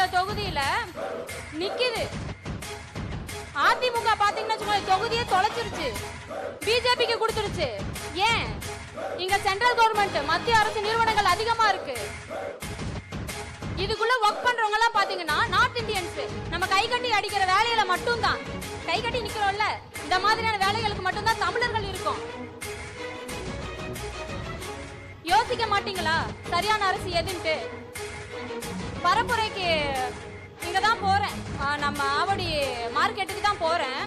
அந்த தொகுதியில நிக்குது. அதிமுக பாத்தீங்கன்னா தொகுதியை தொலைச்சிருச்சு, பிஜேபிக்கு கொடுத்துருச்சு. ஏன்? இங்க சென்ட்ரல் கவர்மெண்ட், மத்திய அரசு நிறுவனங்கள் அதிகமா இருக்கு. இதுக்குள்ள ஒர்க் பண்றவங்க எல்லாம் பாத்தீங்கன்னா நார்த் இந்தியன்ஸ். நம்ம கை கட்டி அடிக்கிற வேலையில மட்டும்தான், கை கட்டி நிக்கிறோம்ல, இந்த மாதிரியான வேலைகளுக்கு மட்டும்தான் தமிழர்கள் இருக்கும். யோசிக்க மாட்டீங்களா சரியான அரசு எதுன்ட்டு? பரப்புரைக்கு இங்கதான் போறேன், நம்ம ஆவடி மார்க்கெட்டுக்கு தான் போறேன்.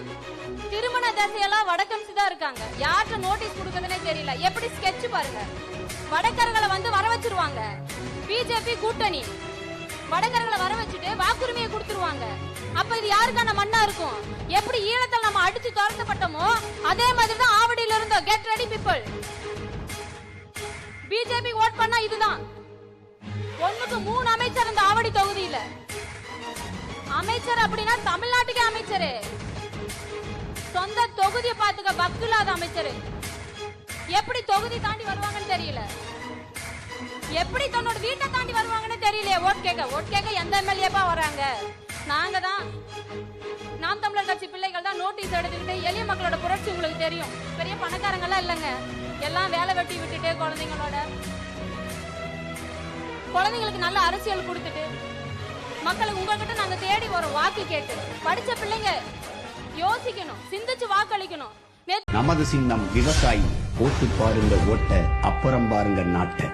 திருமண தசையெல்லாம் வடக்கன்ஸ் தான் இருக்காங்க. யார்கிட்ட நோட்டீஸ் கொடுக்குறதுனே தெரியல. எப்படி ஸ்கெட்ச் பாருங்க, வடக்கர்களை வந்து வர வச்சிருவாங்க. பிஜேபி கூட்டணி வடக்கர்களை வர வச்சுட்டு வாக்குரிமையை கொடுத்துருவாங்க. அப்ப இது யாருக்கான மண்ணா இருக்கும்? எப்படி ஈழத்தில் நம்ம அடிச்சு துரத்தப்பட்டோமோ அதே மாதிரி தான் ஆவடியில இருந்தோம். Get ready people. BJP vote பண்ணா இதுதான். 1-3 அமைச்சர் இந்த ஆவடி தொகுதியில. அமைச்சர் அப்படின்னா தமிழ்நாட்டுக்கே அமைச்சரு. சொந்த தொகுதியை பாத்துக்க பக்து இல்லாத அமைச்சரு. எப்படி தொகுதி தாண்டி வருவாங்கன்னு தெரியல, எப்படி தன்னோட வீட்டை தாண்டி வருவாங்கன்னு தெரியல. ஓட் கேட்க எந்த எம்எல்ஏப்பா வராங்க? நாங்க தான், நாம் தமிழர் கட்சி பிள்ளைகள் தான் நோட்டீஸ் எடுத்துக்கிட்டு எளிய மக்களோட புரட்சி உங்களுக்கு தெரியும். பெரிய பணக்காரங்க எல்லாம் இல்லைங்க, எல்லாம் வேலை வெட்டி விட்டுட்டு குழந்தைங்களுக்கு நல்ல அரசியல் கொடுத்துட்டு மக்களுக்கு உங்ககிட்ட நாங்க தேடி வரோம் வாக்கு கேட்டு. படிச்ச பிள்ளைங்க யோசிக்கணும், சிந்திச்சு வாக்களிக்கணும். நமது சின்னம் விவசாயி. போட்டு பாருங்க ஓட்ட, அப்புறம் பாருங்க நாட்டை.